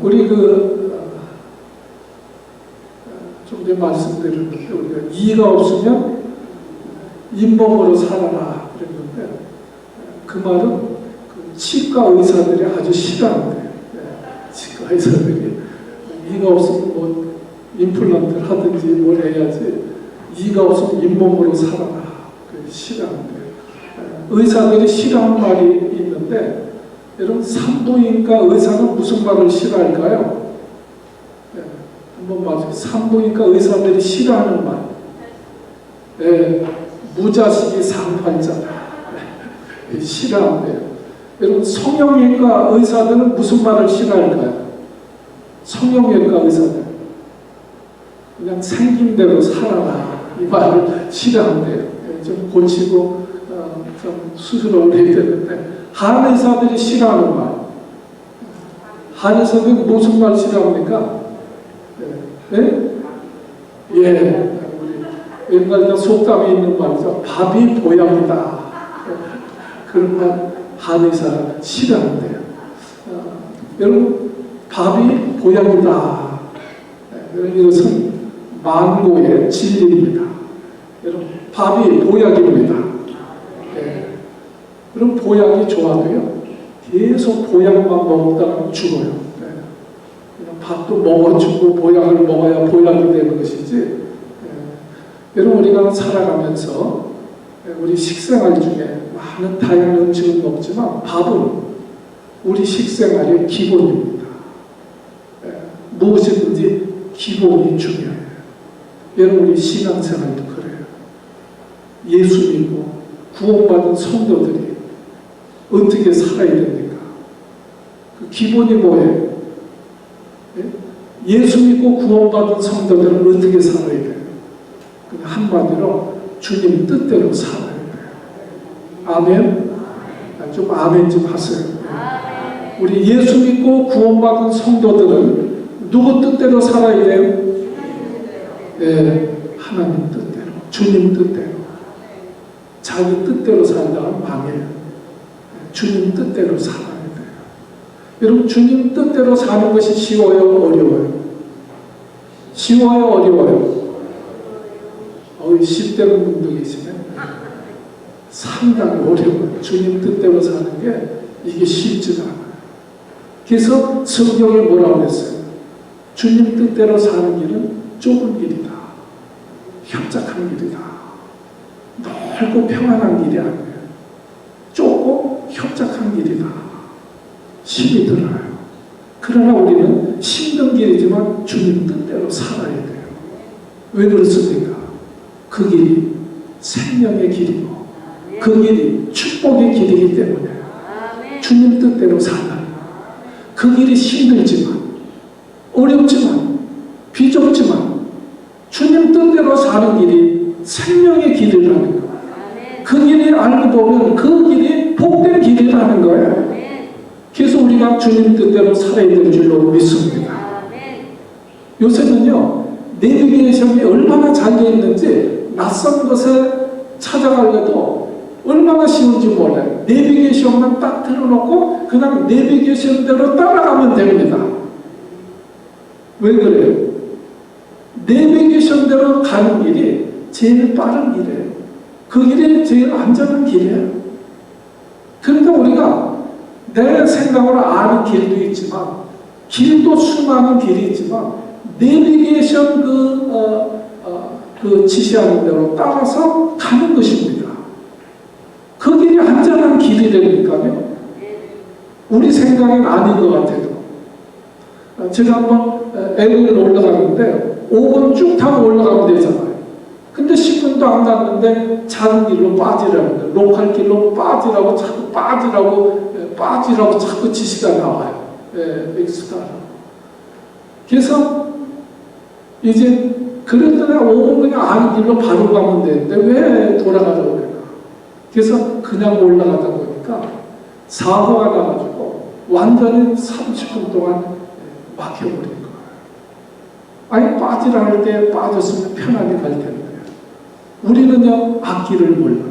우리 좀 전에 말씀드렸는데 우리가 이가 없으면 잇몸으로 살아라 그랬는데 그 말은 그 치과 의사들이 아주 싫어한대요. 치과 의사들이 이가 없으면 뭐 임플란트를 하든지 뭘 해야지 이가 없으면 잇몸으로 살아라 싫어한대요. 의사들이 싫어하는 말이 있는데 여러분 산부인과 의사는 무슨 말을 싫어할까요? 한번 봐주세요. 산부인과 의사들이 싫어하는 말. 무자식이 상팔자다. 싫어한대요. 여러분 성형외과 의사들은 무슨 말을 싫어할까요? 성형외과 의사들 그냥 생긴 대로 살아라 이 말을 싫어한대요. 좀 고치고 좀 수술을 해야 되는데 한의사들이 싫어하는 말. 한의사들이 무슨 말 싫어합니까? 옛날에 속담에 있는 말이죠. 밥이 보약이다. 그런 말 한의사가 싫어한대요. 여러분 밥이 보약이다. 이것은 만고의 진리입니다. 여러분 밥이 보약입니다. 그럼 보약이 좋아도요. 계속 보약만 먹다가 죽어요. 그냥 밥도 먹어주고 보약을 먹어야 보약이 되는 것이지. 여러분 우리가 살아가면서 우리 식생활 중에 많은 다양한 음식을 먹지만 밥은 우리 식생활의 기본입니다. 무엇이든지 기본이 중요해요. 여러분 우리 신앙생활도 그래요. 예수 믿고 구원받은 성도들이 어떻게 살아야 됩니까? 그 기본이 뭐예요? 예수 믿고 구원받은 성도들은 어떻게 살아야 돼요? 그냥 한마디로 주님 뜻대로 살아야 돼요. 아멘? 좀 아멘 좀 하세요. 우리 예수 믿고 구원받은 성도들은 누구 뜻대로 살아야 돼요? 하나님 뜻대로, 주님 뜻대로. 자기 뜻대로 살다가 망해요. 주님 뜻대로 살아야 돼요. 여러분 주님 뜻대로 사는 것이 쉬워요? 어려워요? 쉬워요? 어려워요? 10대 분도 계시네. 상당히 어려워요. 주님 뜻대로 사는 게 이게 쉽지가 않아요. 그래서 성경에 뭐라고 했어요? 주님 뜻대로 사는 길은 좁은 길이다. 협착한 길이다. 넓고 평안한 길이 아니에요. 좁고 협착한 길이다. 힘이 들어요. 그러나 우리는 힘든 길이지만 주님 뜻대로 살아야 돼요. 왜 그렇습니까? 그 길이 생명의 길이고 그 길이 축복의 길이기 때문에 주님 뜻대로 살아요. 그 길이 힘들지만 어렵지만 비좁지만 주님 뜻대로 사는 길이 생명의 길이라는 거예요. 그 길이 알고 보면 그 길이 복된 길이라는 거예요. 그래서 우리가 주님 뜻대로 살아야 될 줄로 믿습니다. 요새는요 내비게이션이 얼마나 잘 되어 있는지 낯선 곳에 찾아가려도 얼마나 쉬운지 몰라요. 내비게이션만 딱 틀어놓고 그냥 내비게이션대로 따라가면 됩니다. 왜 그래요? 내비게이션대로 가는 길이 제일 빠른 길이에요. 그 길이 제일 안전한 길이에요. 그러니까 우리가 내 생각으로 아는 길도 있지만 길도 수많은 길이 있지만 내비게이션 그 지시하는 대로 따라서 가는 것입니다. 그 길이 안전한 길이라니까요. 우리 생각엔 아닌 것 같아도. 제가 한번 LA를 올라가는데 5번 쭉 타고 올라가면 되잖아요. 근데 10분도 안 갔는데 작은 길로 빠지라는 거예요. 로컬 길로 빠지라고 자꾸 빠지라고 자꾸 지시가 나와요. 엑스트라라고. 그래서 이제 그랬더니 5분 그냥 아는 길로 바로 가면 되는데 왜 돌아가려고 그래요? 그래서 그냥 올라가다 보니까 사고가 나가지고 완전히 30분 동안 막혀버린 거예요. 아니 빠지라 할 때 빠졌으면 편하게 갈 텐데 우리는요 앞길을 몰라요.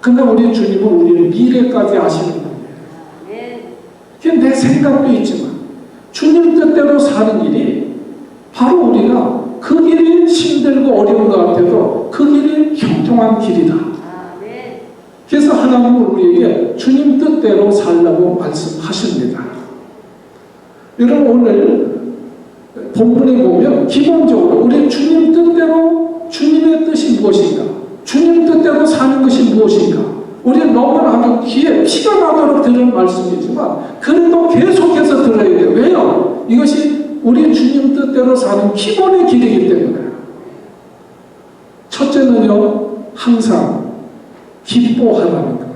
근데 우리 주님은 우리를 미래까지 아시는 분이에요. 그게 내 생각도 있지만 주님 뜻대로 사는 길이 바로 우리가 그 길이 힘들고 어려운 것 같아도 그 길이 형통한 길이다. 그래서 하나님은 우리에게 주님 뜻대로 살라고 말씀하십니다. 여러분 오늘 본문에 보면 기본적으로 우리 주님 뜻대로 주님의 뜻이 무엇인가? 주님 뜻대로 사는 것이 무엇인가? 우리는 너무나 귀에 피가 나도록 들은 말씀이지만 그래도 계속해서 들어야 돼요. 왜요? 이것이 우리 주님 뜻대로 사는 기본의 길이기 때문에. 첫째는요, 항상 기뻐하라는 거예요.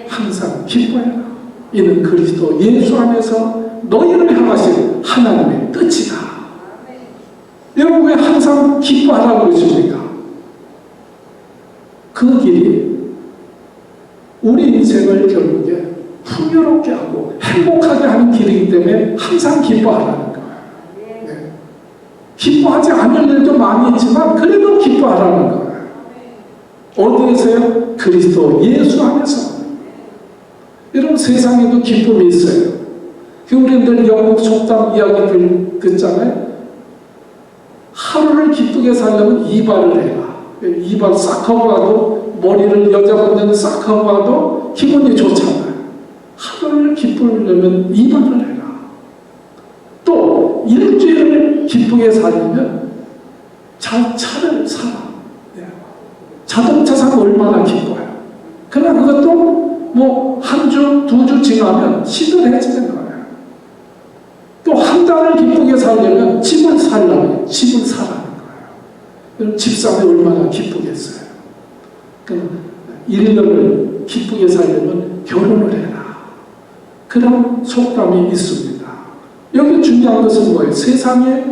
항상 기뻐해라. 이는 그리스도 예수 안에서 너희를 향하신 하나님의 뜻이다. 여러분 왜 항상 기뻐하라고 그러십니까? 그 길이 우리 인생을 결국에 풍요롭게 하고 행복하게 하는 길이기 때문에 항상 기뻐하라는 거예요. 네. 기뻐하지 않을 일도 많이 있지만 그래도 기뻐하라는 거예요. 어디에서요? 그리스도 예수 안에서. 여러분 세상에도 기쁨이 있어요. 우리는 늘 영국 속담 이야기 듣잖아요. 하루를 기쁘게 살려면 이발을 해라. 이발 싹 하고 와도 머리를 여자분들은 싹 하고 와도 기분이 좋잖아요. 하루를 기쁘려면 이발을 해라. 또 일주일을 기쁘게 살려면 차를 사라. 자동차 사면 얼마나 기뻐요. 그러나 그것도 뭐 한 주, 두 주 지나면 시들해지는 거예요. 또 한 달을 기쁘게 살려면 집을 사라는 거예요. 집 사면 얼마나 기쁘겠어요. 그럼 1년을 기쁘게 살려면 결혼을 해라. 그런 속담이 있습니다. 여기 중요한 것은 뭐예요? 세상에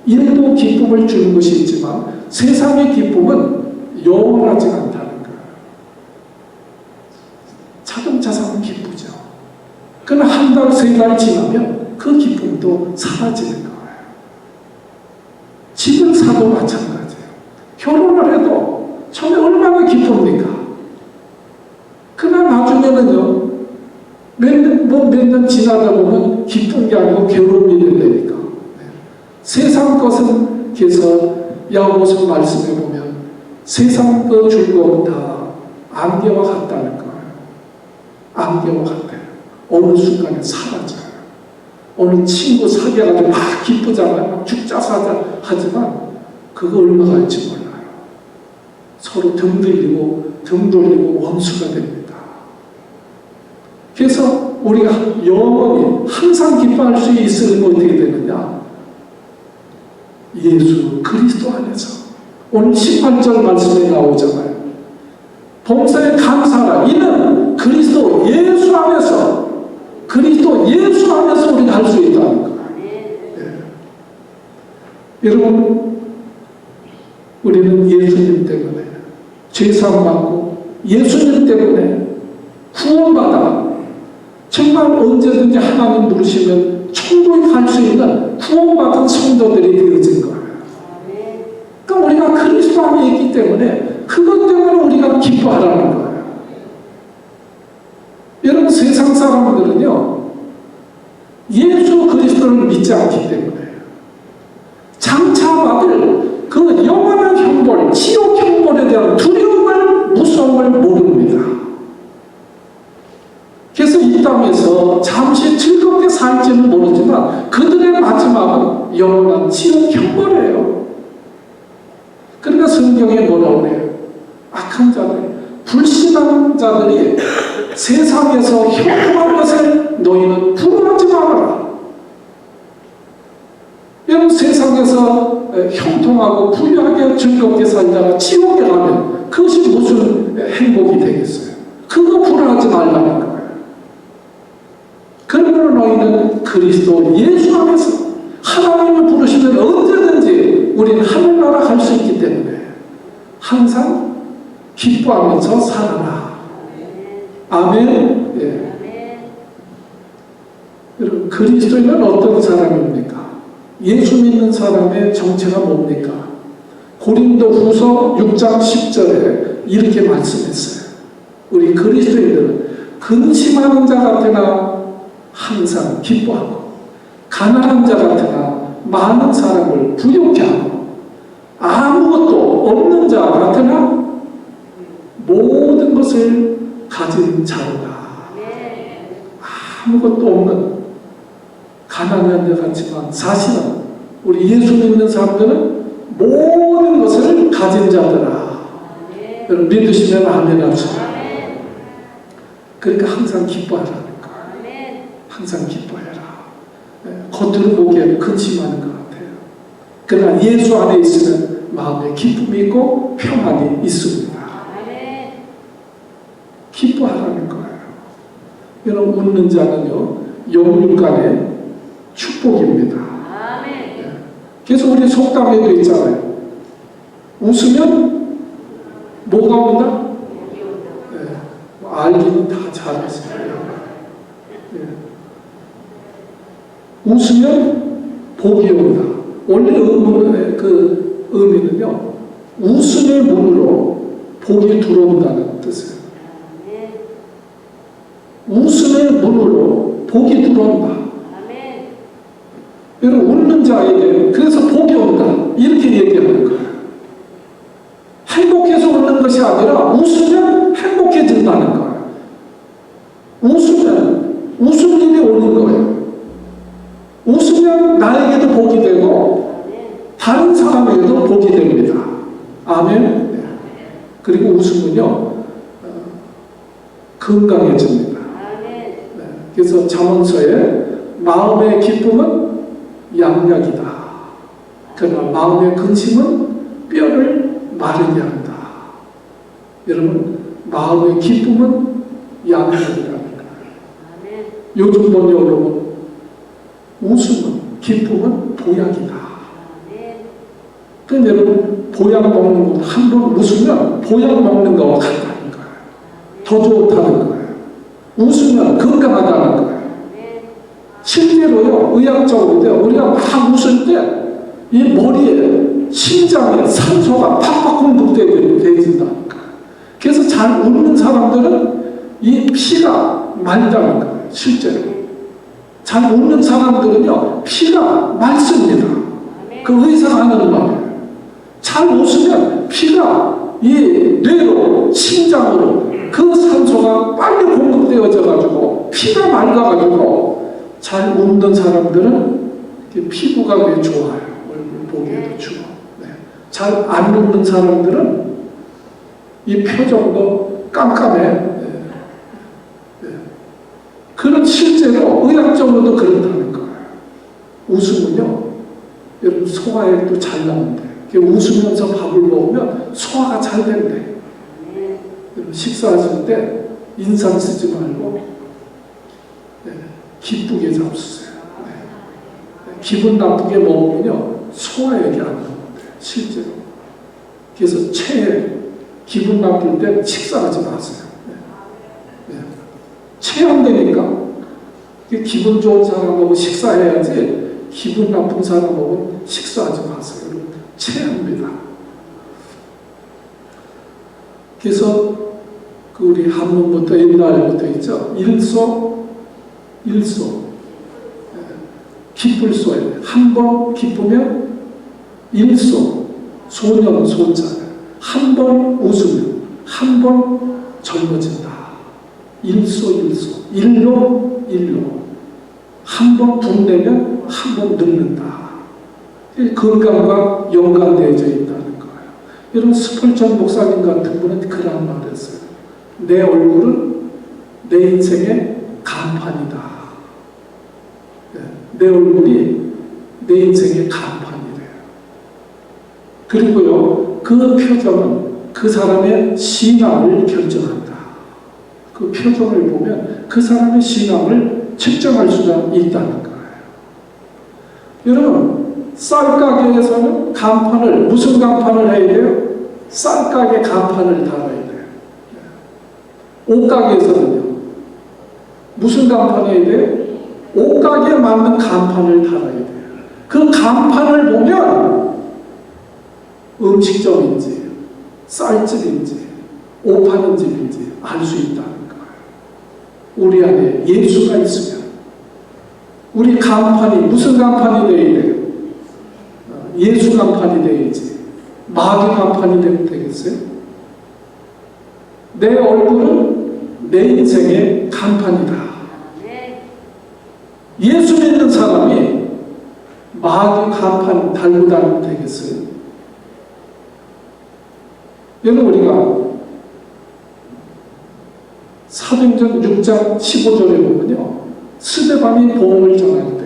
일도 기쁨을 주는 것이 있지만 세상의 기쁨은 영원하지 않다는 거예요. 자동차 사면 기쁘죠. 그러나 한 달, 세 달 지나면 그 기쁨도 사라지는 거예요. 집을 사도 마찬가지예요. 결혼을 해도 처음에 얼마나 기쁩니까? 그러나 나중에는요, 몇 년 지나다 보면 기쁜 게 아니고 괴로움이 된다니까. 세상 것은 그래서 야고보서 말씀해 보면 세상 그 즐거움 다 안개와 같다는 거예요. 안개와 같아요. 어느 순간에 사라져요. 어느 친구 사귀어가지고 막 기쁘잖아요. 막 죽자 사자 하지만 그거 얼마 갈지 몰라요. 서로 등 돌리고 원수가 됩니다. 그래서 우리가 영원히 항상 기뻐할 수 있으면 어떻게 되느냐? 예수 그리스도 안에서. 오늘 18절 말씀에 나오잖아요. 봉사에 감사하라. 이는 그리스도 예수 안에서 우리가 할 수 있다는 거예요. 네. 여러분 우리는 예수님 때문에 죄사함 받고 예수님 때문에 구원받아 정말 언제든지 하나님 부르시면 천국에 갈 수 있는 구원받은 성도들이 되어진 거예요. 그러니까 우리가 그리스도 안에 있기 때문에 그것 때문에 우리가 기뻐하라는 거예요. 여러분 세상 사람들은요 예수 그리스도를 믿지 않기 때문에 장차 받을 그 영원한 형벌, 지옥 형벌에 대한 두려움을, 무서움을 모릅니다. 그래서 이 땅에서 잠시 즐겁게 살지는 모르지만 그들의 마지막은 영원한 지옥 형벌이에요. 그러니까 성경에 뭐라고 해요? 악한 자들, 불신한 자들이 세상에서 형통한 것을 너희는 부러워하지 말아라. 여러분 세상에서 형통하고 부유하게 즐겁게 살다가 지옥에 가면 그것이 무슨 행복이 되겠어요? 그거 부러워하지 말라는 거예요. 그러므로 너희는 그리스도 예수 안에서 하나님을 부르시면 언제든지 우리는 하늘나라 갈 수 있기 때문에 항상 기뻐하면서 살아라. 아멘. 예. 여러분 그리스도인은 어떤 사람입니까? 예수 믿는 사람의 정체가 뭡니까? 고린도후서 6장 10절에 이렇게 말씀했어요. 우리 그리스도인들은 근심하는 자 같으나 항상 기뻐하고 가난한 자 같으나 많은 사람을 부욕케 하고 아무것도 없는 자 같으나 모든 것을 가진 자로다. 아무것도 없는 가난한 자 같지만 사실은 우리 예수 믿는 사람들은 모든 것을 가진 자들아. 여러분 믿으시면 아멘 합시다. 그러니까 항상 기뻐하라는 거예요. 항상 기뻐해라. 겉으로 보기에는 근심하는 것 같아요. 그러나 예수 안에 있으면 마음에 기쁨이 있고 평안이 있습니다. 기뻐하라는 거예요. 여러분 웃는 자는요 영육간의 축복입니다. 그래서 우리 속담에도 있잖아요. 웃으면 뭐가 온다? 알기는 다 잘하세요. 웃으면 복이 온다. 원래 그 의미는요, 웃음의 문으로 복이 들어온다는 뜻이에요. 웃음의 문으로 복이 들어온다. 여러분 웃는 자에게 그래서 복이 온다 이렇게 얘기하는 거예요. 행복해서 웃는 것이 아니라 웃으면 행복해진다는 거예요. 웃으면 웃을 일이 오는 거예요. 웃으면 나에게도 복이 되고 다른 사람에게도 복이 됩니다. 아멘. 그리고 웃음은요 건강해집니다. 그래서 잠언서에 마음의 기쁨은 양약이다. 그러나 마음의 근심은 뼈를 마르게 한다. 여러분 마음의 기쁨은 양약이라는 거예요. 요즘 번역으로 보면 웃음은 기쁨은 보약이다. 그럼 여러분 보약 먹는 거 한 번 웃으면 보약 먹는 거와 같다는 거예요. 더 좋다는 거예요. 웃으면 건강하다는 거예요. 실제로요 의학적으로 우리가 막 웃을 때 이 머리에 심장에 산소가 팍팍 공급되어진다는 거예요. 그래서 잘 웃는 사람들은 이 피가 맑다는 거예요. 실제로 잘 웃는 사람들은요 피가 맑습니다. 그 의사가 하는 말이에요. 잘 웃으면 피가 이 뇌로 심장으로 그 산소가 빨리 공급되어져 가지고 피가 맑아가지고 잘 웃는 사람들은 피부가 왜 좋아요. 얼굴 보기에도 좋아. 잘 안 웃는 사람들은 이 표정도 깜깜해. 그런 실제로 의학적으로도 그렇다는 거예요. 웃으면요 여러분 소화액도 잘 나온대. 웃으면서 밥을 먹으면 소화가 잘 된대. 여러분 식사하실 때 인상 쓰지 말고 기쁘게 잡수세요. 기분 나쁘게 먹으면요 소화액이 안 나온대. 실제로. 그래서 기분 나쁠 때 식사하지 마세요. 체험되니까 기분 좋은 사람하고 식사해야지 기분 나쁜 사람하고 식사하지 마세요. 체합니다. 그래서 그 우리 한문부터 옛날부터 있죠. 일소 기쁠 소에 한 번 기쁘면 일소 소년 소자 한 번 웃으면 한 번 젊어진다. 일로 한 번 분내면 한 번 늙는다. 건강과 연관되어져 있다는 거예요. 여러분 스펄전 목사님 같은 분은 그런 말을 했어요. 내 얼굴은 내 인생의 간판이다. 내 얼굴이 내 인생의 간판이래요. 그리고요 그 표정은 그 사람의 신앙을 결정한다. 그 표정을 보면 그 사람의 신앙을 측정할 수가 있다는 거예요. 여러분 쌀가게에서는 간판을 무슨 간판을 해야 돼요? 쌀가게 간판을 달아야 돼요. 옷가게에서는요 무슨 간판을 해야 돼요? 옷가게에 맞는 간판을 달아야 돼요. 그 간판을 보면 음식점인지 쌀집인지 옷 파는 집인지 알 수 있다는 거예요. 우리 안에 예수가 있으면 우리 간판이 무슨 간판이 되어야 돼요? 예수 간판이 되어야지. 마귀 간판이 되면 되겠어요? 내 얼굴은 내 인생의 간판이다. 예수 믿는 사람이 마귀 간판 달고 다니면 되겠어요? 여러분, 우리가 사도행전 6장 15절에 보면요, 스데반이 복음을 전할 때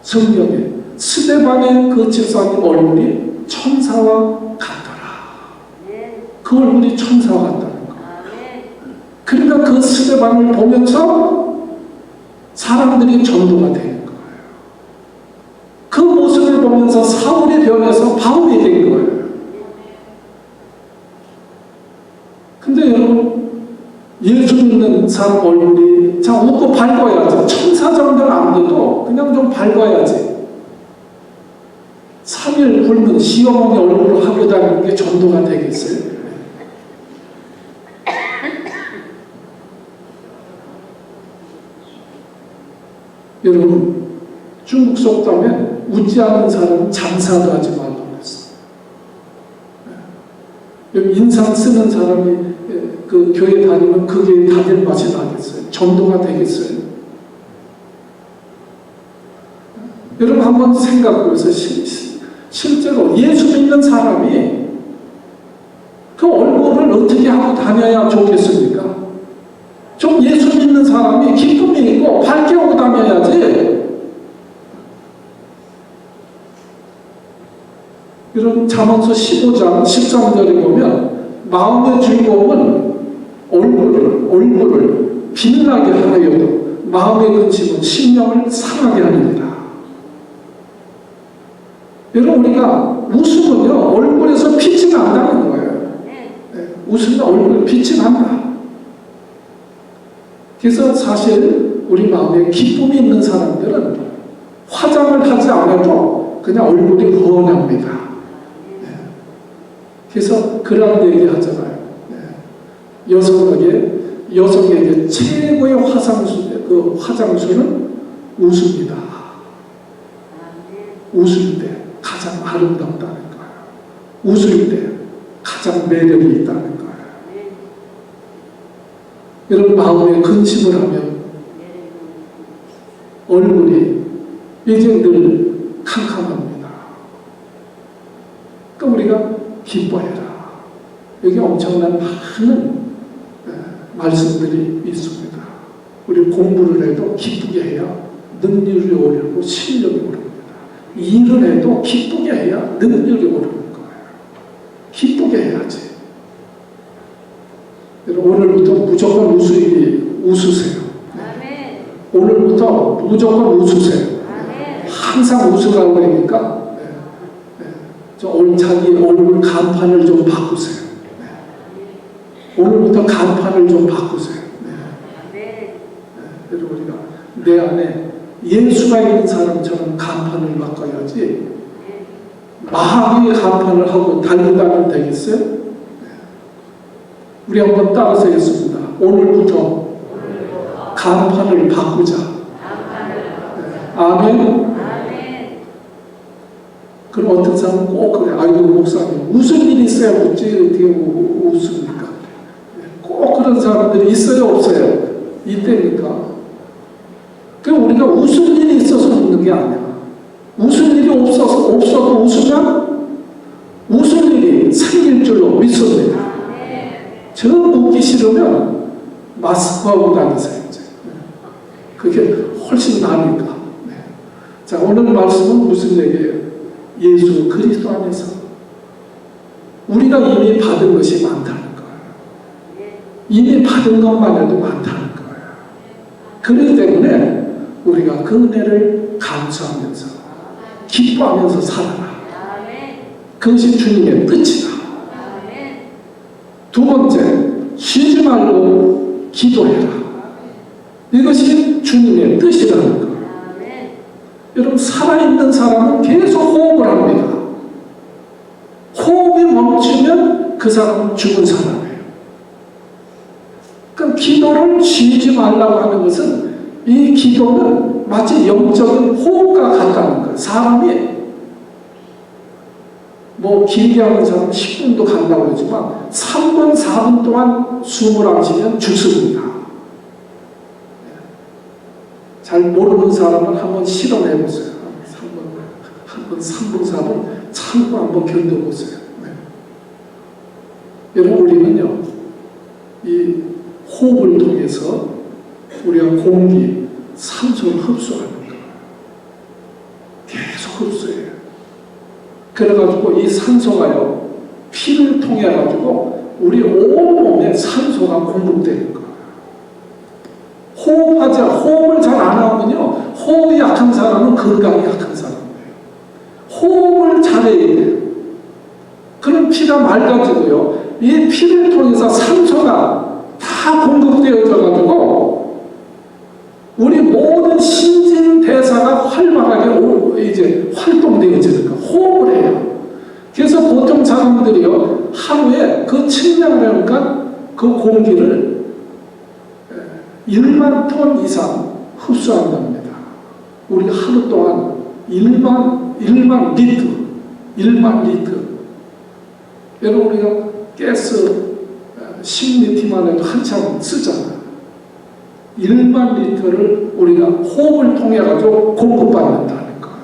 성경에 스데반의 그 집사님 얼굴이 천사와 같더라. 그 얼굴이 천사와 같다는 거. 그러니까 그 스데반을 보면서 사람들이 전도가 되는 거예요. 그 모습을 보면서 사울이 변해서 바울이 된 거예요. 근데 여러분, 예수 믿는 사람 얼굴이 자 웃고 밝아야지. 천사 정도는 안 돼도 그냥 좀 밝아야지. 3일 굶은 시어머니 얼굴을 하고 다니는 게 전도가 되겠어요? 여러분, 중국 속담에 웃지 않는 사람은 장사도 하지 말라고 했어. 인상 쓰는 사람이 그 교회 다니면 그게 다닐 맛이 나겠어요? 전도가 되겠어요? 여러분 한번 생각해보세요. 실제로 예수 믿는 사람이 그 얼굴을 어떻게 하고 다녀야 좋겠습니까? 좀 예수 믿는 사람이 기쁨이 있고 밝게 하고 다녀야지. 이런 잠언서 15장 13절에 보면 마음의 즐거움은 얼굴을 빛나게 하여도 마음의 근심은 심령을 상하게 합니다. 여러분, 우리가 웃으면요 얼굴에서 빛이 난다는 거예요. 웃으면 얼굴에 빛이 난다. 그래서 사실 우리 마음에 기쁨이 있는 사람들은 화장을 하지 않아도 그냥 얼굴이 훤합니다. 그래서 그런 얘기 하잖아요. 여성에게 최고의 화장수는 웃음이다. 웃을 때 가장 아름답다는 거예요. 웃을 때 가장 매력이 있다는 거예요. 여러분, 마음에 근심을 하면 얼굴이 이제 늘 캄캄합니다. 그러니까 우리가 기뻐해라. 여기 엄청난 많은 말씀들이 있습니다. 우리 공부를 해도 기쁘게 해야 능률이 오르고 실력이 오릅니다. 일을 해도 기쁘게 해야 능률이 오르는 거예요. 기쁘게 해야지. 오늘부터 무조건 웃으세요. 오늘부터 무조건 웃으세요. 항상 웃으라고 그러니까 오늘 자기 얼굴 간판을 좀 바꾸세요. 오늘부터 간판을 좀 바꾸세요. 여러분, 우리가 내 안에 예수가 있는 사람처럼 간판을 바꿔야지 마귀의 간판을 하고 달고 다니면 되겠어요? 우리 한번 따라서 했습니다. 오늘부터 간판을 바꾸자. 아멘. 그럼 어떤 사람은 꼭 그래. 아이고, 목사님 무슨 일이 있어야 웃지 어떻게 웃습니까? 꼭 그런 사람들이 있어요, 없어요? 이때니까. 그럼 우리가 웃을 일이 있어서 웃는 게 아니야. 웃을 일이 없어도 웃으면 웃을 일이 생길 줄로 믿습니다. 저 웃기 싫으면 마스크하고 다니세요. 그게 훨씬 나으니까. 자, 오늘 말씀은 무슨 얘기예요? 예수 그리스도 안에서 우리가 이미 받은 것이 많다는 거예요. 이미 받은 것만 해도 많다는 거예요. 그렇기 때문에 우리가 그 은혜를 감사하면서 기뻐하면서 살아라. 그것이 주님의 뜻이다. 두 번째, 쉬지 말고 기도해라. 이것이 주님의 뜻이라는 거예요. 여러분, 살아있는 사람은 계속 호흡을 합니다. 호흡이 멈추면 그 사람은 죽은 사람이에요. 그럼 기도를 쉬지 말라고 하는 것은 이 기도는 마치 영적인 호흡과 같다는 거예요. 사람이 뭐 길게 하는 사람은 10분도 간다고 하지만 3분, 4분 동안 숨을 안 쉬면 죽습니다. 잘 모르는 사람은 한번 실험해 보세요. 3분, 4분 참고 한번 견뎌보세요. 네. 여러분, 우리는요, 이 호흡을 통해서 우리가 공기, 산소를 흡수하는 거예요. 계속 흡수해요. 그래가지고 이 산소가요, 피를 통해가지고 우리 온몸에 산소가 공급되는 거예요. 호흡을 잘 안 하면요, 호흡이 약한 사람은 건강이 약한 사람이에요. 호흡을 잘해야 돼요. 그럼 피가 맑아지고요, 이 피를 통해서 산소가 다 공급되어져가지고 우리 모든 신진대사가 활발하게 이제 활동되어지는 거예요. 호흡을 해요. 그래서 보통 사람들이요, 하루에 그 측량하니까 그 공기를 1만 톤 이상 흡수한답니다. 우리가 하루 동안 1만 리터. 여러분, 우리가 가스 10리터만 해도 한참 쓰잖아요. 1만 리터를 우리가 호흡을 통해 가지고 공급받는다는 거예요.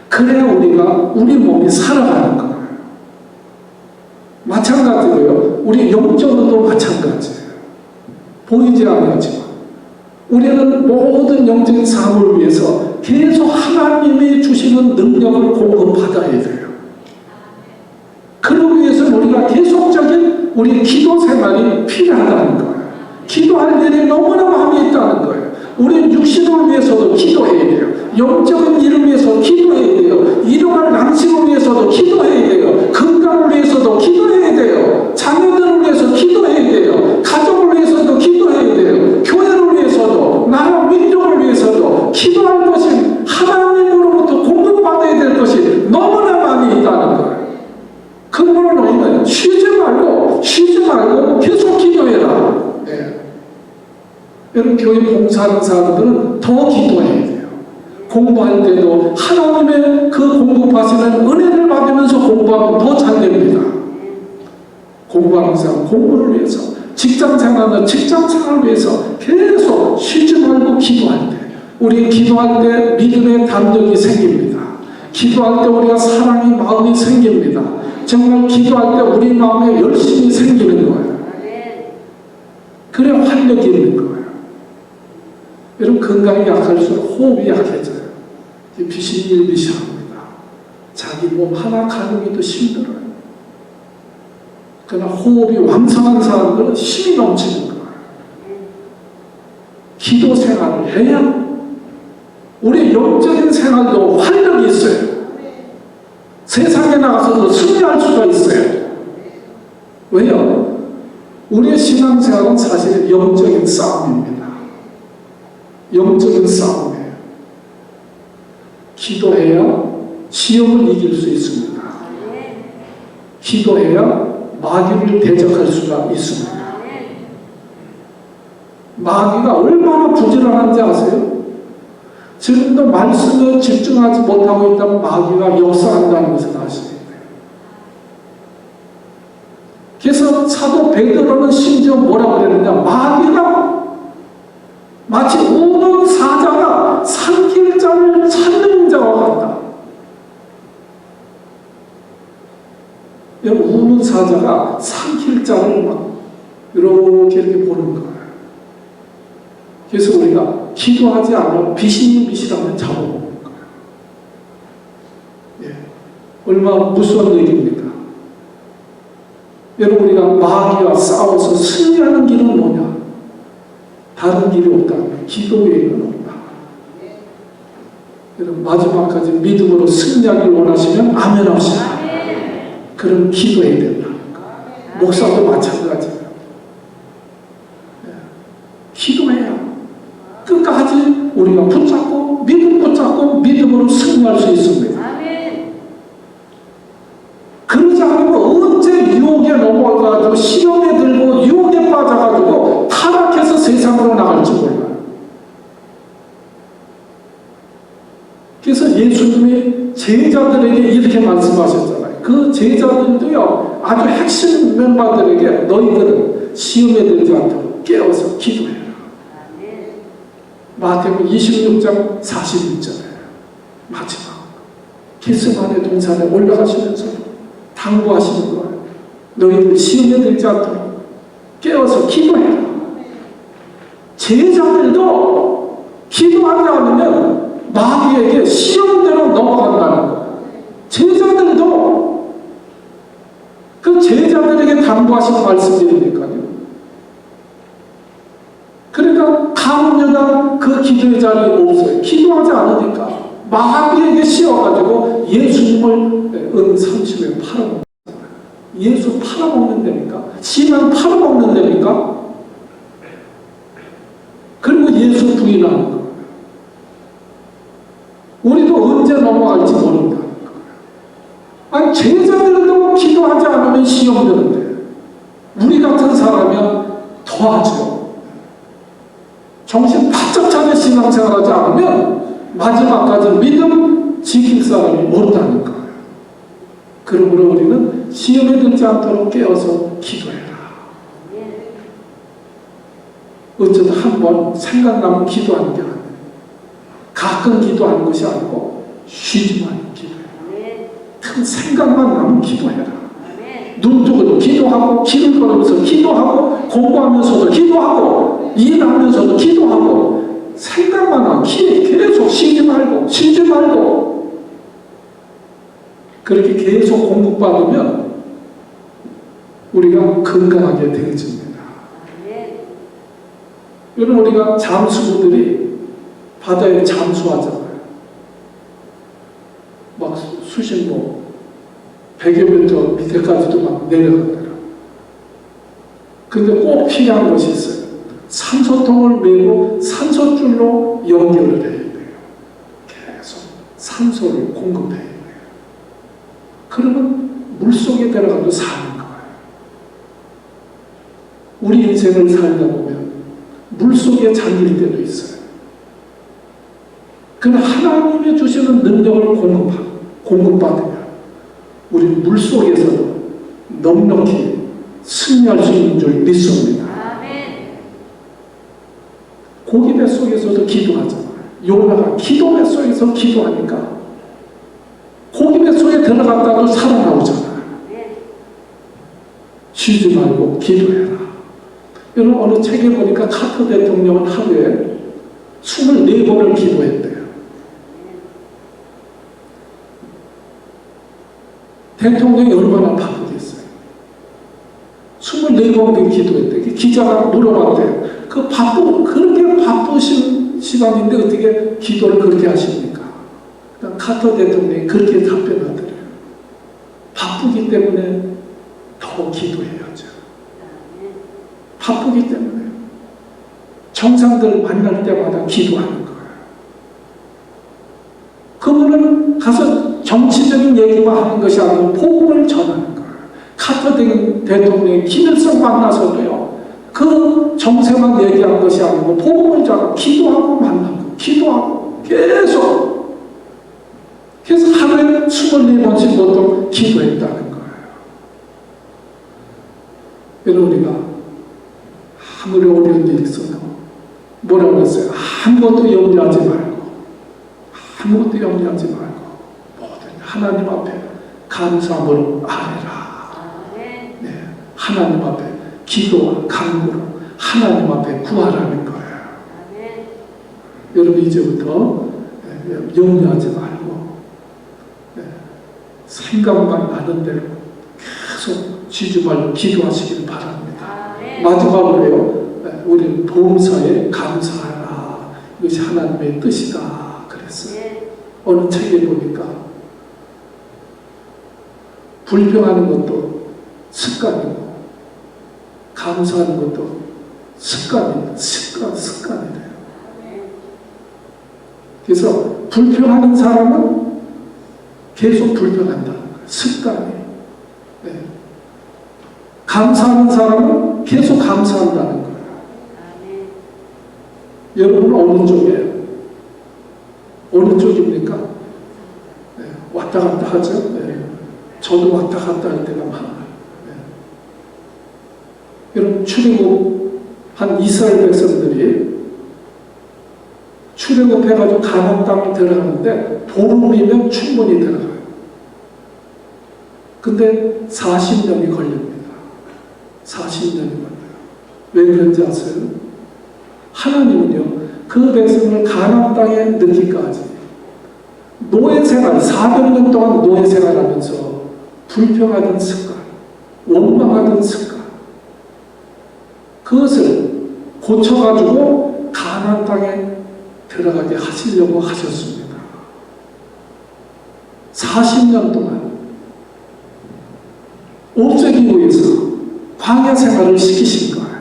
그래야 우리 몸이 살아가는 거예요. 마찬가지로요, 우리 영적으로도 마찬가지예요. 보이지 않지만 우리는 모든 영적인 삶을 위해서 계속 하나님이 주시는 능력을 공급받아야 돼요. 그러기 위해서는 우리가 계속적인 우리 기도 생활이 필요하다는 거예요. 기도할 일이 너무나 많이 있다는 거예요. 우리는 육신을 위해서도 기도해야 돼요. 영적인 일을 위해서 기도해야 돼요. 일용할 양식을 위해서도 기도해야 돼요. 건강을 위해서도 기도해야 돼요. 자녀들을 위해서 기도해야 돼요. 가족을 위해서도 기도해야 돼요. 교회를 위해서도, 나라 민족을 위해서도 기도할 것이, 하나님으로부터 공급받아야 될 것이 너무나 많이 있다는 거예요. 그거는 우리는 쉬지 말고 계속 기도해라. 네. 여러분, 교회 봉사하는 사람들은 더 기도해야 돼요. 공부할 때도 하나님의 그 공급하시는 은혜를 받으면서 공부하면 더 잘 됩니다. 공부하는 사람 공부를 위해서, 직장 생활은 직장 생활을 위해서 계속 쉬지 말고 기도할 때, 우리 기도할 때 믿음의 담력이 생깁니다. 기도할 때 우리가 사랑의 마음이 생깁니다. 정말 기도할 때 우리 마음에 열심이 생기는 거예요. 그래 활력이 있는 거예요. 여러분, 건강이 약할수록 호흡이 약해져요. 비실비실합니다. 자기 몸 하나 가누기도 힘들어요. 그러나 호흡이 왕성한 사람들은 힘이 넘치는 거예요. 기도 생활을 해야 우리 영적인 생활도 활력이 있어요. 세상에 나가서도 승리할 수가 있어요. 왜요? 우리의 신앙생활은 사실 영적인 싸움입니다. 영적인 싸움이에요. 기도해야 시험을 이길 수 있습니다. 기도해야 마귀를 대적할 수가 있습니다. 마귀가 얼마나 부지런한지 아세요? 지금도 말씀에 집중하지 못하고 있다면 마귀가 역사한다는 것을 아셔야 돼요. 그래서 사도 베드로는 심지어 뭐라고 그랬느냐, 마귀가 마치 우는 사자가 삼킬 자를 찾는 자와 같다. 여러분, 우는 사자가 삼킬 자를 막 이렇게 보는 거예요. 그래서 우리가 기도하지 않으면 비실비실하면 잡아먹는 거예요. 예. 얼마나 무서운 얘기입니까? 여러분, 우리가 마귀와 싸워서 승리하는 길은 뭐냐? 다른 길이 없다면 기도 외에는 없다. 여러분, 마지막까지 믿음으로 승리하길 원하시면 아멘 합시다. 그럼 기도해야 된다. 목사도 마찬가지예요. 예. 기도해야 끝까지 우리가 붙잡고 믿음으로 승리할 수 있습니다. 그러지 않으면 언제 유혹에 넘어가가지고 시험에 들고 유혹에 빠져가지고 타락해서 세상으로 나갈지 몰라요. 그래서 예수님이 제자들에게 이렇게 말씀하셨잖아요. 그 제자들도요, 아주 핵심 멤버들에게 너희들은 시험에 들지 않도록 깨어서 기도해라. 마태복음 26장 41절에 마지막 겟세마네 동산에 올라가시면서 당부하시는 거예요. 너희들 시험에 들지 않도록 깨어서 기도해라. 제자들도 기도하지 않으면 마귀에게 시험대로 넘어간다는 거예요. 제자들도 그 제자들에게 당부하신 말씀이니까요. 그러니까 가룟유다 그 기도의 자리에 없어요. 기도하지 않으니까 마귀에게 씌워가지고 예수님을 은 30에 팔아먹는 거예요. 예수 팔아먹는 데니까, 신앙 팔아먹는 데니까, 그리고 예수 부인하는 거예요. 우리도 언제 넘어갈지 모른다는 거예요. 아니, 제자들도 기도하지 않으면 시험 되는데, 우리 같은 사람이면 더 하죠. 정신 바짝 차려 신앙생활하지 않으면 마지막까지 믿음 지킬 사람이 없다는 거예요. 그러므로 우리는 시험에 들지 않도록 깨어서 기도해라. 어쩌다 한번 생각나면 기도하는 게 아니에요. 가끔 기도하는 것이 아니고 쉬지 말고 기도해라. 큰 생각만 나면 기도해라. 눈 뜨고도 기도하고, 길을 걸으면서 기도하고, 공부하면서도 기도하고, 일하면서도 기도하고, 생각만 하고 계속 쉬지 말고 그렇게 계속 공급받으면 우리가 건강하게 되어집니다. 여러분, 우리가 잠수부들이 바다에 잠수하잖아요. 막 수심뭐 100여 미터 밑에까지도 막 내려가더라. 근데 꼭 필요한 것이 있어요. 산소통을 메고 산소줄로 연결을 해야 돼요. 계속 산소를 공급해야 돼요. 그러면 물속에 들어가도 사는 거예요. 우리 인생을 살다 보면 물속에 잠길 때도 있어요. 그러나 하나님이 주시는 능력을 공급받으면 우리는 물속에서도 넉넉히 승리할 수 있는 줄 믿습니다. 고기 뱃속에서도 기도하잖아요. 요나가 기도 뱃속에서 기도하니까 고기 뱃속에 들어갔다도 살아나오잖아요. 쉬지 말고 기도해라. 여러분, 어느 책에 보니까 카터 대통령은 하루에 24번을 기도했대요. 대통령이 얼마나 바쁘겠어요. 24번 기도했대. 기자가 물어봤대요. 그렇게 바쁘신 시간인데 어떻게 기도를 그렇게 하십니까? 카터 대통령이 그렇게 답변하더래요. 바쁘기 때문에 더 기도해야죠. 바쁘기 때문에 정상들을 만날 때마다 기도하는 거예요. 그분은 가서 정치적인 얘기만 하는 것이 아니고 복음을 전하는 거예요. 카터 대통령이 김일성 만나서도요, 그 정세만 얘기한 것이 아니고 복음을 전하고 기도하고 만나고 기도하고 계속. 그래서 하루에 24번씩 보통 기도했다는 거예요. 여러분, 우리가 아무리 어려운 일이 있어도 뭐라고 했어요? 아무것도 염려하지 말고 모든 하나님 앞에 감사함으로 아뢰라. 네, 하나님 앞에 기도와 간구로 하나님 앞에 구하라는 거예요. 여러분, 이제부터 염려하지 말고 생각만 나는 대로 계속 쉬지 말고 기도하시길 바랍니다. 마지막으로요, 우리는 보험사에 감사하라. 이것이 하나님의 뜻이다 그랬어요. 어느 책에 보니까 불평하는 것도 습관이고 감사하는 것도 습관이래요. 그래서 불평하는 사람은 계속 불평한다는 거예요. 습관이. 네. 감사하는 사람은 계속 감사한다는 거예요. 여러분은 어느 쪽이에요? 어느 쪽입니까? 왔다 갔다 하죠. 네. 저도 왔다 갔다 할 때가 많아요. 네. 여러분, 출애굽한 이스라엘 백성들이 출애굽해가지고 가나안 땅에 들어가는데 보름이면 충분히 들어가요. 근데 40년이 걸립니다. 40년이 걸려요. 왜 그런지 아세요? 하나님은요, 그 백성을 가나안 땅에 넣기까지 노예 생활, 400년 동안 노예 생활하면서 불평하던 습관, 원망하던 습관, 그것을 고쳐가지고 가나안 땅에 들어가게 하시려고 하셨습니다. 40년 동안 없애기 위해서 광야 생활을 시키신 거예요.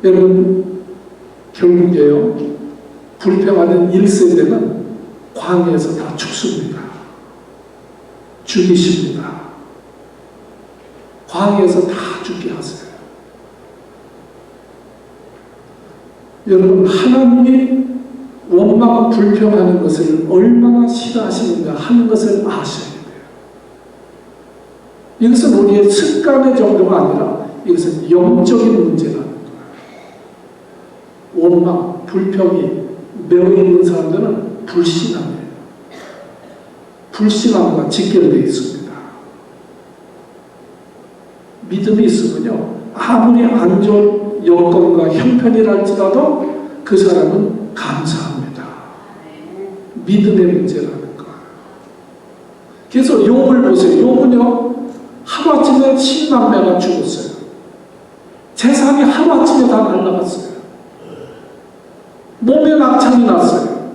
여러분, 결국에요, 불평하는 1세대는 광야에서 다 죽습니다. 죽이십니다. 광야에서 다 죽게 하세요. 여러분, 하나님이 원망 불평하는 것을 얼마나 싫어하시는가 하는 것을 아셔야 돼요. 이것은 우리의 습관의 정도가 아니라 이것은 영적인 문제라는 거예요. 원망, 불평이 매어 있는 사람들은 불신앙이에요. 불신앙과 직결되어 있습니다. 믿음이 있으면요, 아무리 안 좋은 여건과 형편이랄지라도 그 사람은 감사합니다. 믿음의 문제라는 거예요. 그래서 욥을 보세요. 욥은요, 하루아침에 10만매가 죽었어요. 재산이 하루아침에 다 날라갔어요. 몸에 낙창이 났어요.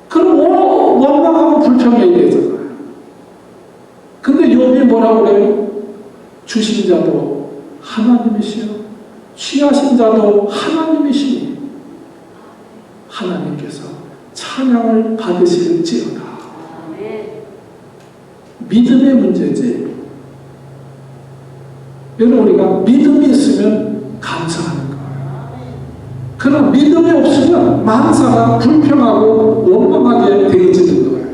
그럼 원망하고 불평해야 되잖아요. 근데 욥이 뭐라고 그래요? 주신 자도 하나님이시요, 취하신 자도 하나님이시니 하나님께서 찬양을 받으실지어다. 믿음의 문제지. 여러분, 우리가 믿음이 있으면 감사하는 거예요. 그러나 믿음이 없으면 만사가 불평하고 원망하게 되어지는 거예요.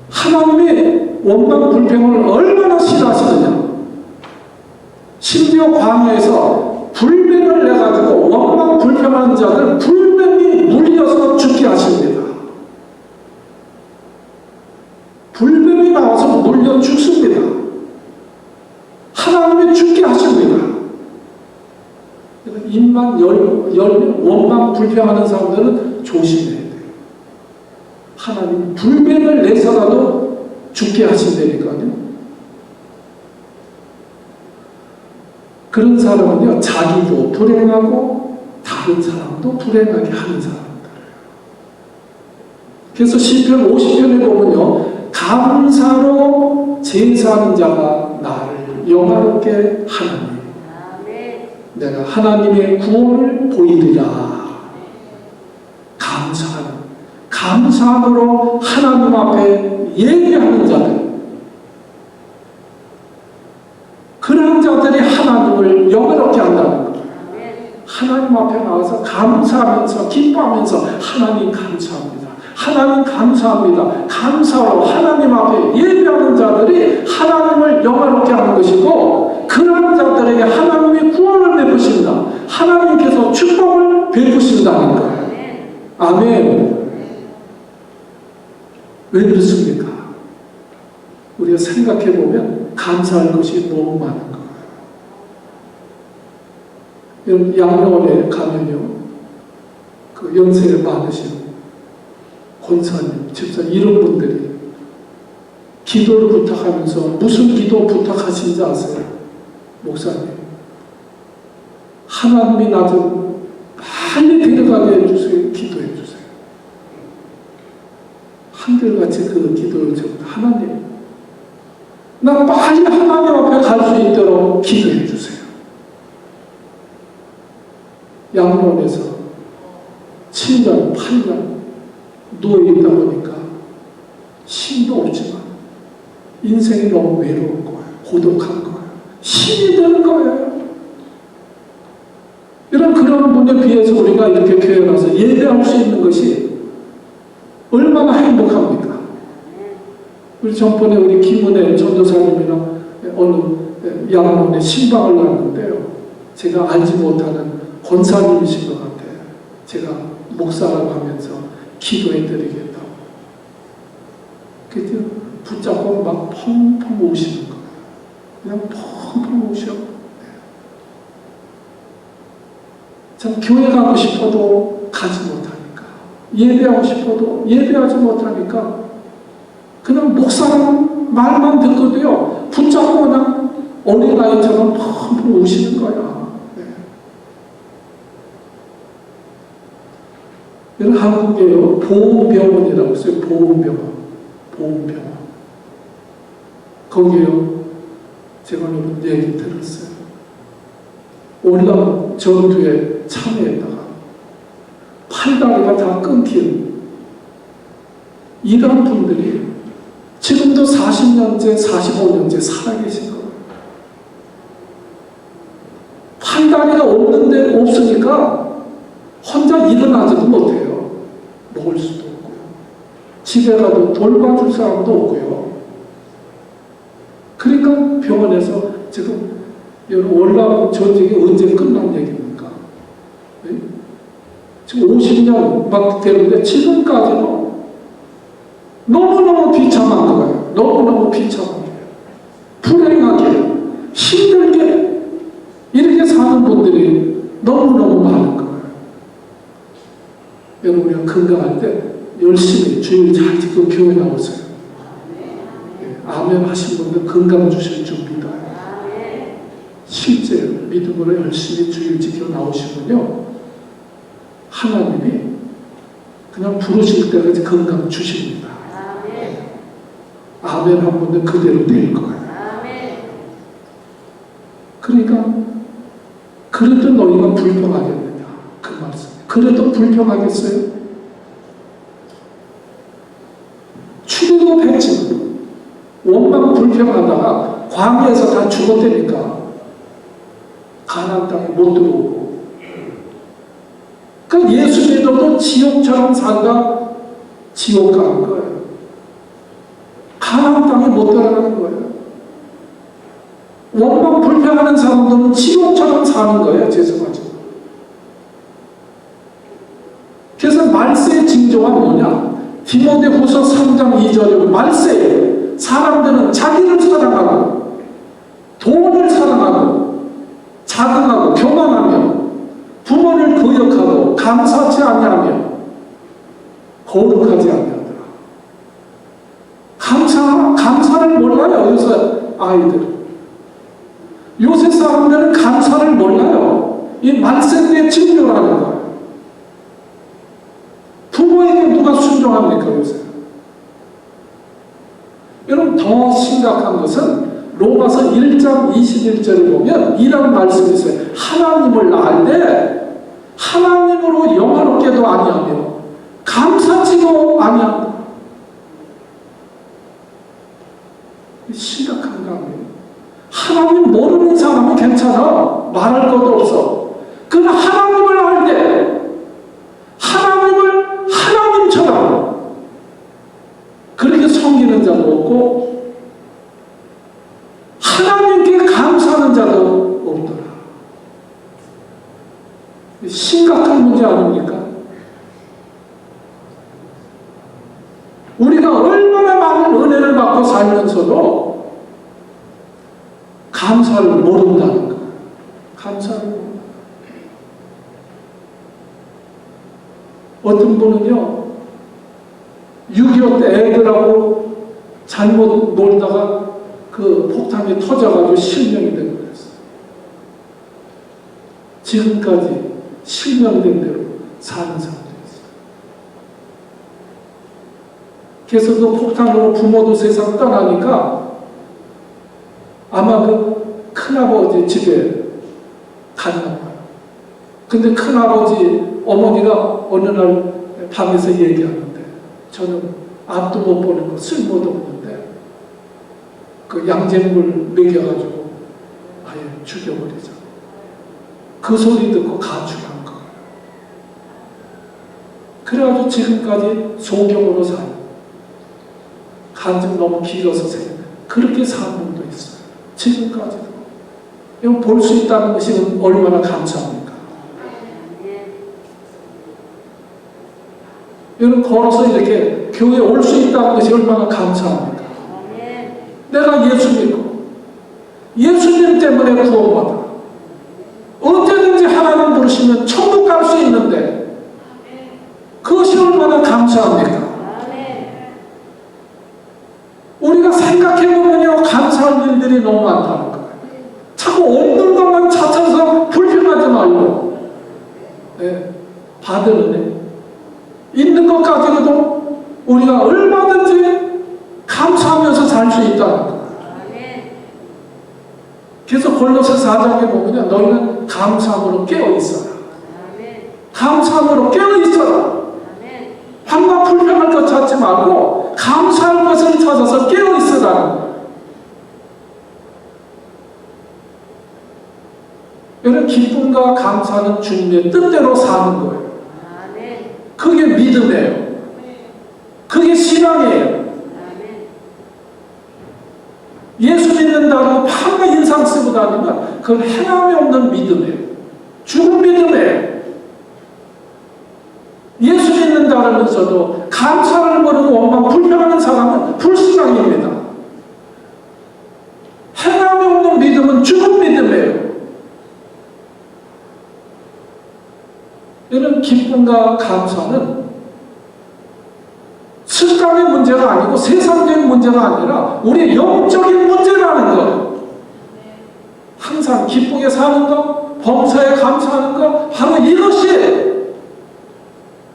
하나님이 원망 불평을 얼마나 싫어하시느냐. 심지어 광야에서 불뱀을 내가지고 원망 불평하는 자들 불뱀이 물려서 죽게 하십니다. 불뱀이 나와서 물려 죽습니다. 하나님이 죽게 하십니다. 입만 열면 원망 불평하는 사람들은 조심해야 돼요. 하나님 불뱀을 내서라도 죽게 하신다니까요. 그런 사람은요, 자기도 불행하고 다른 사람도 불행하게 하는 사람들이에요. 그래서 시편 50편에 보면요, 감사로 제사하는 자가 나를 영화롭게 하나니 내가 하나님의 구원을 보이리라. 감사함으로 하나님 앞에 예배하는 자들, 그런 자들이 하나님을 영화롭게 한다는 거예요. 하나님 앞에 나와서 감사하면서 기뻐하면서 하나님 감사합니다. 하나님 감사합니다. 감사로 하나님 앞에 예배하는 자들이 하나님을 영화롭게 하는 것이고, 그런 자들에게 하나님이 구원을 베푸신다. 하나님께서 축복을 베푸신다는 거예요. 아멘. 왜 그렇습니까? 우리가 생각해보면 감사할 것이 너무 많은 거예요. 양로원에 가면요, 그 연세가 많으신 권사님, 집사님, 이런 분들이 기도를 부탁하면서 무슨 기도 부탁하신지 아세요? 목사님, 하나님이 나 좀 빨리 데려가게 해주세요. 기도해 주세요. 한결같이 그 기도를 좀, 하나님, 나 빨리 하나님 앞에 갈 수 있도록 기도해 주세요. 양로원에서 7년, 8년 누워있다 보니까 힘도 없지만 인생이 너무 외로운 거예요. 고독한 거예요. 힘이 드는 거예요. 이런 그런 분에 비해서 우리가 이렇게 교회 가서 예배할 수 있는 것이 얼마나 행복합니까? 우리 전번에 우리 김은혜 전도사님이랑 어느 양문에 신방을 갔는데요. 제가 알지 못하는 권사님이신 것 같아요. 제가 목사라고 하면서 기도해 드리겠다고. 그때 붙잡고 막 펑펑 우시는 거예요. 그냥 펑펑 우셔. 참 교회 가고 싶어도 가지 못하니까, 예배하고 싶어도 예배하지 못하니까 그냥 목사님 말만 듣고도요 붙잡고 그냥 어린아이처럼 펑펑 우시는 거야. 여러분, 한국에요 보험병원이라고 있어요. 보험병원. 거기요 제가 여러분 얘기 들었어요. 올라 전투에 참여했다가 팔다리가 다 끊긴 이런 분들이 지금도 40년째, 45년째 살아계신 거예요. 팔다리가 없으니까 혼자 일어나지도 못해요. 먹을 수도 없고요. 집에 가도 돌봐줄 사람도 없고요. 그러니까 병원에서 지금 올라온 전쟁이 언제 끝난 얘기입니까? 네? 지금 50년 막 되는데 지금까지는 너무너무 비참한 거예요. 너무너무 비참하게, 불행하게, 힘들게 이렇게 사는 분들이 너무너무 많은 거예요. 여러분, 우리가 건강할 때 열심히 주일 잘 지키고 교회 나오세요. 아멘 하신 분들 건강 주실 줄 믿어요. 실제 믿음으로 열심히 주일 지켜 나오시면요, 하나님이 그냥 부르실 때까지 건강 주십니다. 아멘 한 분들 그대로 될 거예요. 그러니까 그래도 너희가 불평하겠느냐, 그 말씀. 그래도 불평하겠어요? 출애굽했지만 원망 불평하다가 광야에서 다 죽었다니까 가나안 땅에 못 들어오고, 그러니까 예수 믿어도 지옥처럼 살다 지옥 가는 거예요. 가나안 땅에 못 들어가는 거예요. 원망 불평하는 사람들은 지옥처럼 사는 거예요. 죄송하죠. 그래서 말세의 징조가 뭐냐? 디모데후서 3장 2절에 말세에 사람들은 자기를 사랑하고 돈을 사랑하고 자긍하고 교만하며 부모를 거역하고 감사치 아니하며 거룩하지 아니하더라. 감사를 몰라요. 요새 아이들, 요새 사람들은 감사를 몰라요. 이 말세의 징조라는 거예요. 부모에게 누가 순종합니까 요새? 여러분, 더 심각한 것은 로마서 1장 21절을 보면 이런 말씀이 있어요. 하나님을 알 때 하나님으로 영화롭게도 아니하며 감사치도 아니한다. 심각한 거 아니에요? 하나님 모르는 사람은 괜찮아. 말할 것도 없어. 그러나 하나님을 알 때 하나님을 하나님처럼 그렇게 섬기는 자도 없고 하나님께 감사하는 자도 없더라. 심각한 문제 아닙니까? 우리가 얼마나 많은 은혜를 받고 살면서도 감사를 모른다는 거예요. 감사를 모른다. 어떤 분은요, 6.25 때 애들하고 잘못 놀다가 그 폭탄이 터져가지고 실명이 되고 그랬어요. 지금까지 실명된 대로 사는 사람들이 있어요. 그래서 그 폭탄으로 부모도 세상 떠나니까 아마 그 큰아버지 집에 갔나 봐요. 근데 큰아버지 어머니가 어느 날 밤에서 얘기하는데, 저는 앞도 못 보는 거 쓸모도 없는데 그 양잿물 먹여가지고 아예 죽여버리자. 그 소리 듣고 가출한 거예요. 그래가지고 지금까지 소경으로 살고 간증 너무 길어서 그렇게 사는 분도 있어요. 지금까지도. 이거 볼 수 있다는 것이 얼마나 감사합니까? 여러분 걸어서 이렇게 교회에 올 수 있다는 것이 얼마나 감사합니까? 내가 예수 믿고 예수님 때문에 구원받아 언제든지 하나님 부르시면 천국 갈 수 있는데 그것이 얼마나 감사합니까? 우리가 생각해보면요 감사할 일들이 너무 많다는 거예요. 자꾸 없는 것만 찾아서 불평하지 말고 받은 은혜 있는 것 가지고도 우리가 얼마든지 감사하면서 살 수 있다는 거예요. 그래서 골로새 4장에 보면 너희는 감사함으로 깨어있어라. 감사함으로 깨어있어라. 환난 불평할 것 찾지 말고 감사할 것을 찾아서 깨어있으라는 거예요. 여러분 기쁨과 감사는 주님의 뜻대로 사는 거예요. 그게 믿음이에요. 그게 신앙이에요. 예수 믿는다고 밤에 인상 쓰고 다니면 그건 행함이 없는 믿음이에요. 죽은 믿음이에요. 예수 믿는다면서도 감사를 모르고 원망 불평하는 사람은 불신앙입니다. 행함이 없는 믿음은 죽은 믿음이에요. 이런 기쁨과 감사는 식감의 문제가 아니고 세상적인 문제가 아니라 우리의 영적인 문제라는 것. 항상 기쁘게 사는 것, 범사에 감사하는 것, 바로 이것이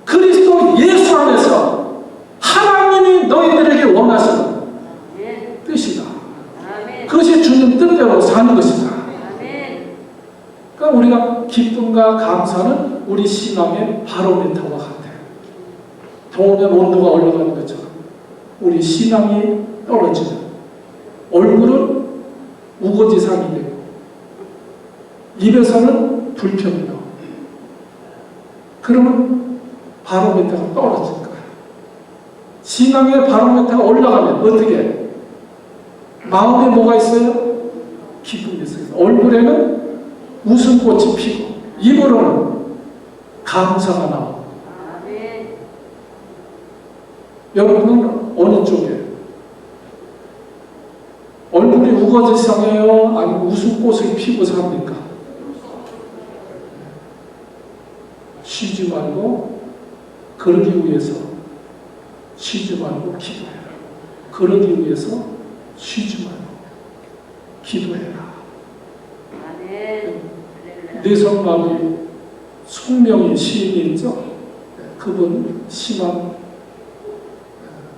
그리스도 예수 안에서 하나님이 너희들에게 원하시는 뜻이다. 그것이 주님 뜻대로 사는 것이다. 그러니까 우리가 기쁨과 감사는 우리 신앙의 바로미터와 같아요. 더우면 온도가 올라가는 것처럼 우리 신앙이 떨어지면 얼굴은 우거지상이 되고 입에서는 불평이 나오고 그러면 바로미터가 떨어질 거예요. 신앙의 바로미터가 올라가면 어떻게? 마음에 뭐가 있어요? 기쁨이 있어요. 얼굴에는 웃음꽃이 피고 입으로는 감사가 나오고. 여러분은 어느 쪽에? 얼굴이 우거지상해요? 아니면 웃음꽃을 피고 삽니까? 쉬지 말고 그러기 위해서 쉬지 말고 기도해라. 그러기 위해서 쉬지 말고 기도해라. 내성마비 송명희 시인이 있죠? 그분 시만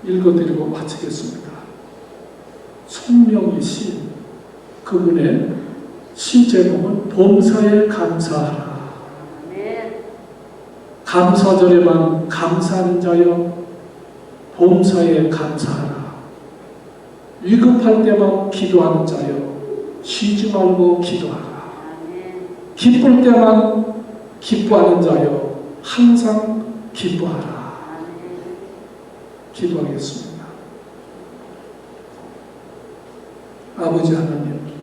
읽어드리고 마치겠습니다. 송명희 시인, 그분의 시 제목은 범사에 감사하라. 감사절에만 감사하는 자여 범사에 감사하라. 위급할 때만 기도하는 자여 쉬지 말고 기도하라. 기쁠 때만 기뻐하는 자여 항상 기뻐하라. 기도하겠습니다. 아버지 하나님,